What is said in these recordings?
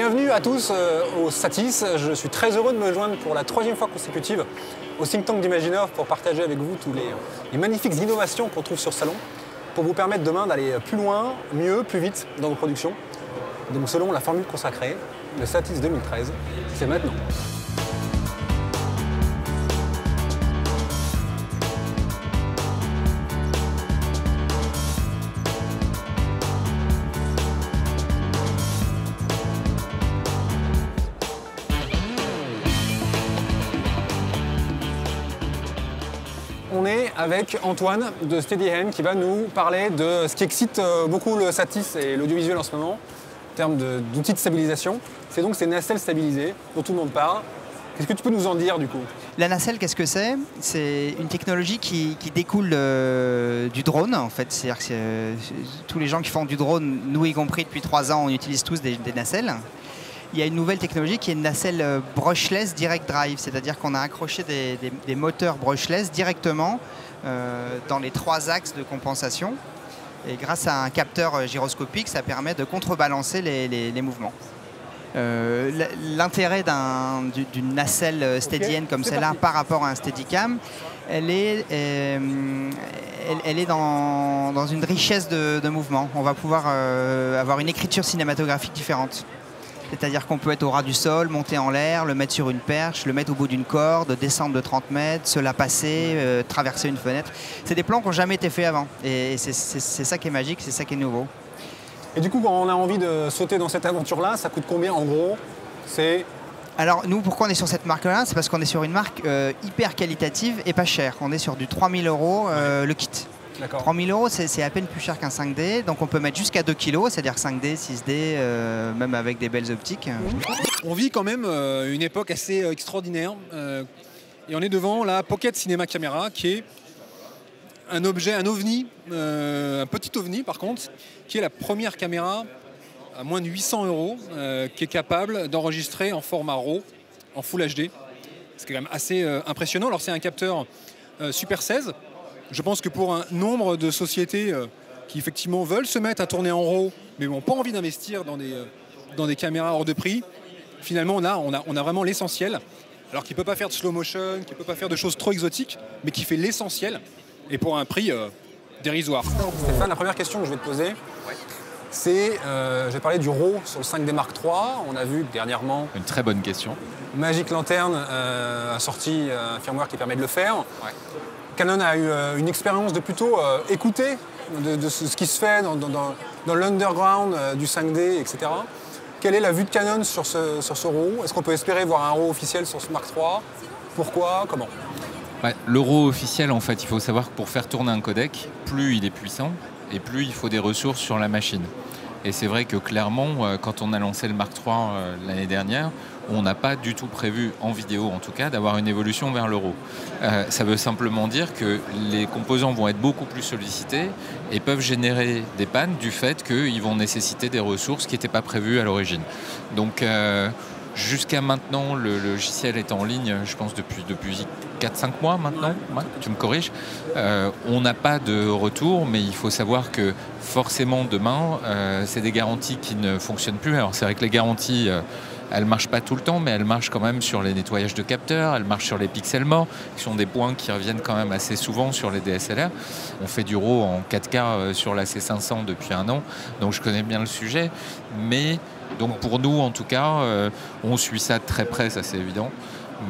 Bienvenue à tous au Satis. Je suis très heureux de me joindre pour la 3e fois consécutive au Think Tank d'Imaginov pour partager avec vous tous les magnifiques innovations qu'on trouve sur Salon pour vous permettre demain d'aller plus loin, mieux, plus vite dans vos productions. Donc selon la formule consacrée, le Satis 2013, c'est maintenant. On est avec Antoine de SteadyHand qui va nous parler de ce qui excite beaucoup le Satis et l'audiovisuel en ce moment, en termes d'outils de stabilisation. C'est donc ces nacelles stabilisées dont tout le monde parle. Qu'est-ce que tu peux nous en dire du coup? La nacelle, qu'est-ce que c'est? C'est une technologie qui découle du drone en fait. C'est-à-dire que tous les gens qui font du drone, nous y compris depuis 3 ans, on utilise tous des nacelles. Il y a une nouvelle technologie qui est une nacelle brushless direct drive, c'est-à-dire qu'on a accroché des moteurs brushless directement dans les 3 axes de compensation. Et grâce à un capteur gyroscopique, ça permet de contrebalancer les mouvements. L'intérêt d'une nacelle SteadyHand comme celle-là par rapport à un Steadicam, elle est dans une richesse de mouvements. On va pouvoir avoir une écriture cinématographique différente. C'est-à-dire qu'on peut être au ras du sol, monter en l'air, le mettre sur une perche, le mettre au bout d'une corde, descendre de 30 mètres, se la passer, traverser une fenêtre. C'est des plans qui n'ont jamais été faits avant. Et c'est ça qui est magique, c'est ça qui est nouveau. Et du coup, quand on a envie de sauter dans cette aventure-là, ça coûte combien en gros? Alors nous, pourquoi on est sur cette marque-là? C'est parce qu'on est sur une marque hyper qualitative et pas chère. On est sur du 3 000 € le kit. 3 000 €, c'est à peine plus cher qu'un 5D, donc on peut mettre jusqu'à 2 kg, c'est-à-dire 5D, 6D, même avec des belles optiques. On vit quand même une époque assez extraordinaire, et on est devant la Pocket Cinema Camera, qui est un objet, un ovni, un petit ovni par contre, qui est la première caméra à moins de 800 €, qui est capable d'enregistrer en format RAW, en Full HD. C'est quand même assez impressionnant. Alors c'est un capteur Super 16. Je pense que pour un nombre de sociétés qui effectivement veulent se mettre à tourner en RAW, mais n'ont pas envie d'investir dans des caméras hors de prix, finalement là on a vraiment l'essentiel. Alors qu'il ne peut pas faire de slow motion, qu'il ne peut pas faire de choses trop exotiques, mais qui fait l'essentiel et pour un prix dérisoire. Stéphane, la première question que je vais te poser, c'est, je vais parler du RAW sur le 5D Mark III. On a vu dernièrement... Une très bonne question. Magic Lantern a sorti un firmware qui permet de le faire. Ouais. Canon a eu une expérience de plutôt écouter de ce qui se fait dans l'underground du 5D, etc. Quelle est la vue de Canon sur ce RAW? Est-ce qu'on peut espérer voir un RAW officiel sur ce Mark III? Pourquoi? Comment? Le RAW officiel, en fait, il faut savoir que pour faire tourner un codec, plus il est puissant et plus il faut des ressources sur la machine. Et c'est vrai que clairement, quand on a lancé le Mark III l'année dernière, on n'a pas du tout prévu, en vidéo en tout cas, d'avoir une évolution vers le RAW. Ça veut simplement dire que les composants vont être beaucoup plus sollicités et peuvent générer des pannes du fait qu'ils vont nécessiter des ressources qui n'étaient pas prévues à l'origine. Donc jusqu'à maintenant, le logiciel est en ligne, je pense, depuis 4-5 mois maintenant, ouais, tu me corriges. On n'a pas de retour, mais il faut savoir que forcément demain, c'est des garanties qui ne fonctionnent plus. Alors c'est vrai que les garanties, elles ne marchent pas tout le temps, mais elles marchent quand même sur les nettoyages de capteurs, elles marchent sur les pixels morts, qui sont des points qui reviennent quand même assez souvent sur les DSLR. On fait du RAW en 4K sur la C500 depuis 1 an, donc je connais bien le sujet. Mais donc pour nous, en tout cas, on suit ça de très près, ça c'est évident.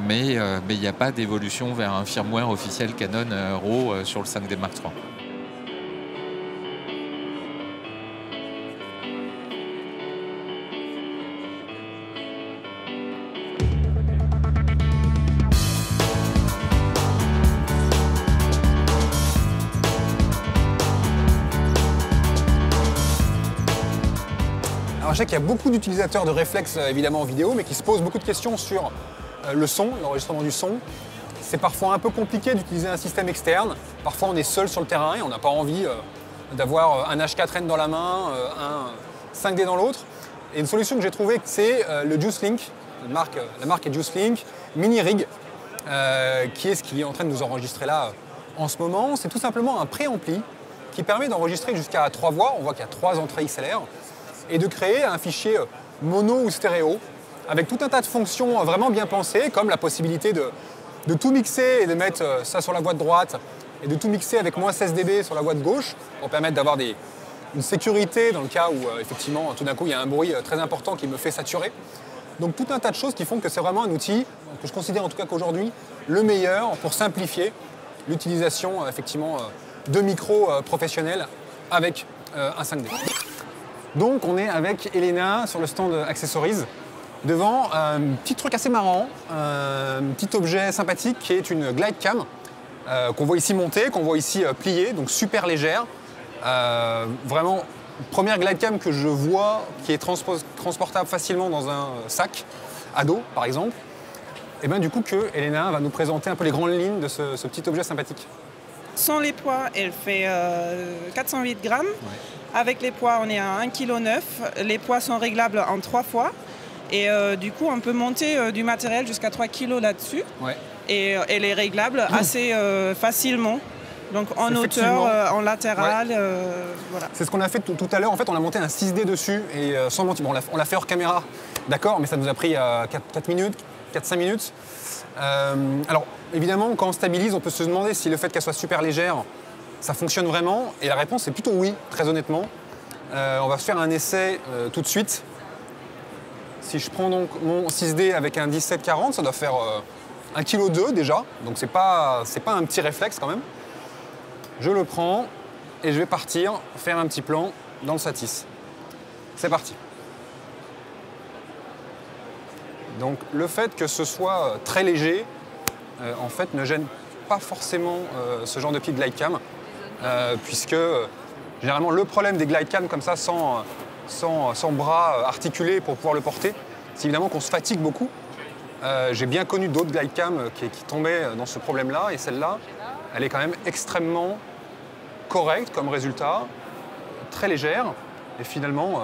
Mais il n'y a pas d'évolution vers un firmware officiel Canon RAW sur le 5D Mark III. Alors je sais qu'il y a beaucoup d'utilisateurs de réflexes évidemment en vidéo, mais qui se posent beaucoup de questions sur le son, l'enregistrement du son. C'est parfois un peu compliqué d'utiliser un système externe. Parfois on est seul sur le terrain et on n'a pas envie d'avoir un H4n dans la main, un 5D dans l'autre. Et une solution que j'ai trouvée, c'est le JuiceLink. La marque est JuiceLink, Mini Rig, qui est ce qui est en train de nous enregistrer là en ce moment. C'est tout simplement un préampli qui permet d'enregistrer jusqu'à 3 voix. On voit qu'il y a 3 entrées XLR et de créer un fichier mono ou stéréo, avec tout un tas de fonctions vraiment bien pensées, comme la possibilité de tout mixer et de mettre ça sur la voie de droite et de tout mixer avec moins 16 dB sur la voie de gauche pour permettre d'avoir une sécurité dans le cas où effectivement tout d'un coup il y a un bruit très important qui me fait saturer. Donc tout un tas de choses qui font que c'est vraiment un outil que je considère en tout cas qu'aujourd'hui le meilleur pour simplifier l'utilisation effectivement de micros professionnels avec un 5D. Donc on est avec Elena sur le stand Accessories devant un petit truc assez marrant, un petit objet sympathique qui est une glide cam qu'on voit ici monter, qu'on voit ici plier, donc super légère. Vraiment, première glide cam que je vois qui est transportable facilement dans un sac à dos par exemple. Et bien du coup que Elena va nous présenter un peu les grandes lignes de ce petit objet sympathique. Sans les poids, elle fait 408 grammes. Ouais. Avec les poids, on est à 1,9 kg. Les poids sont réglables en 3 fois. Et du coup, on peut monter du matériel jusqu'à 3 kg là-dessus. Ouais. Et elle est réglable assez facilement. Donc en hauteur, en latéral, ouais. Voilà. C'est ce qu'on a fait tout à l'heure. En fait, on a monté un 6D dessus et sans mentir. Bon, on l'a fait hors caméra, d'accord, mais ça nous a pris 4 minutes, 4-5 minutes. Alors, évidemment, quand on stabilise, on peut se demander si le fait qu'elle soit super légère, ça fonctionne vraiment. Et la réponse est plutôt oui, très honnêtement. On va se faire un essai tout de suite. Si je prends donc mon 6D avec un 1740, ça doit faire 1,2 kg déjà. Donc c'est pas un petit réflexe quand même. Je le prends et je vais partir faire un petit plan dans le Satis. C'est parti. Donc le fait que ce soit très léger, en fait, ne gêne pas forcément ce genre de petite glide cam, puisque généralement le problème des glide cam comme ça, sans bras articulés pour pouvoir le porter, c'est évidemment qu'on se fatigue beaucoup. J'ai bien connu d'autres glide cam qui tombaient dans ce problème-là, et celle-là, elle est quand même extrêmement correcte comme résultat, très légère, et finalement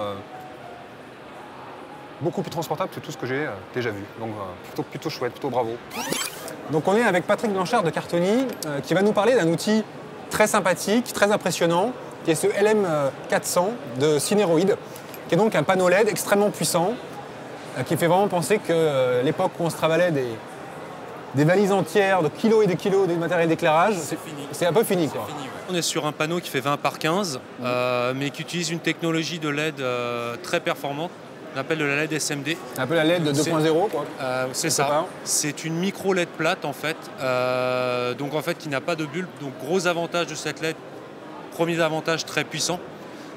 beaucoup plus transportable que tout ce que j'ai déjà vu. Donc plutôt chouette, plutôt bravo. Donc on est avec Patrick Blanchard de Cartoni qui va nous parler d'un outil très sympathique, très impressionnant, qui est ce LM400 de Cineroid, qui est donc un panneau LED extrêmement puissant, qui fait vraiment penser que l'époque où on se travaillait des valises entières de kilos et des kilos de matériel d'éclairage, c'est un peu fini, quoi. Fini, ouais. On est sur un panneau qui fait 20 par 15, mais qui utilise une technologie de LED très performante. On appelle de la LED SMD. Un peu la LED 2.0, quoi. C'est ça. C'est une micro LED plate en fait, donc en fait qui n'a pas de bulbe. Donc gros avantage de cette LED. Premier avantage très puissant.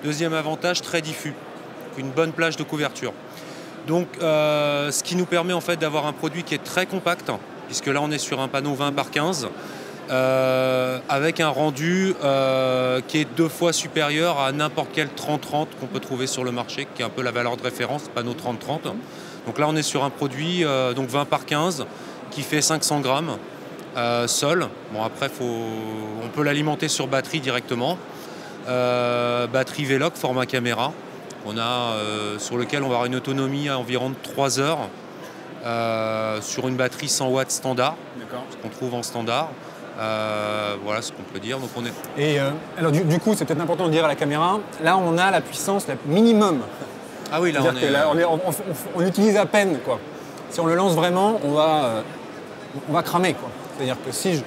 Deuxième avantage très diffus. Une bonne plage de couverture. Donc ce qui nous permet en fait d'avoir un produit qui est très compact, puisque là on est sur un panneau 20 par 15. Avec un rendu qui est 2 fois supérieur à n'importe quel 30-30 qu'on peut trouver sur le marché, qui est un peu la valeur de référence, panneau 30-30. Donc là, on est sur un produit donc 20 par 15 qui fait 500 grammes seul. Bon, après, on peut l'alimenter sur batterie directement. Batterie Veloc, format caméra. Sur lequel on va avoir une autonomie à environ de 3 heures sur une batterie 100 watts standard, ce qu'on trouve en standard. Voilà ce qu'on peut dire. Donc Et alors du coup, c'est peut-être important de dire à la caméra, là on a la puissance la minimum. Ah oui, là on utilise à peine, quoi. Si on le lance vraiment, on va cramer, quoi. C'est-à-dire que si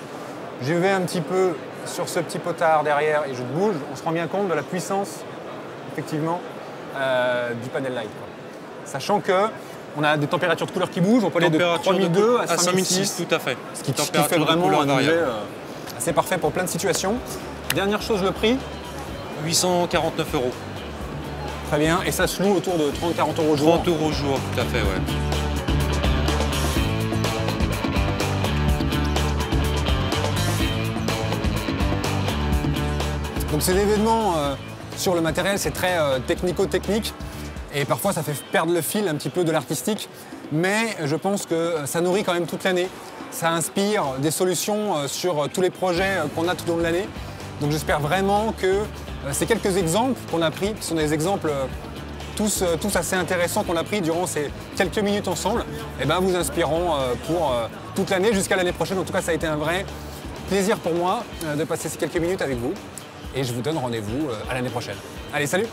je vais un petit peu sur ce petit potard derrière et je bouge, on se rend bien compte de la puissance effectivement du panel light, quoi. Sachant que on a des températures de couleur qui bougent, on peut aller de 3002 à 5006, tout à fait. Ce qui fait vraiment un objet assez parfait pour plein de situations. Dernière chose, le prix 849 €. Très bien, et ça se loue autour de 30-40 € jour. 30 € jour, tout à fait, ouais. Donc ces événements sur le matériel, c'est très technico-technique. Et parfois, ça fait perdre le fil un petit peu de l'artistique. Mais je pense que ça nourrit quand même toute l'année. Ça inspire des solutions sur tous les projets qu'on a tout au long de l'année. Donc j'espère vraiment que ces quelques exemples qu'on a pris, qui sont des exemples tous assez intéressants qu'on a pris durant ces quelques minutes ensemble, vous inspireront pour toute l'année jusqu'à l'année prochaine. En tout cas, ça a été un vrai plaisir pour moi de passer ces quelques minutes avec vous. Et je vous donne rendez-vous à l'année prochaine. Allez, salut!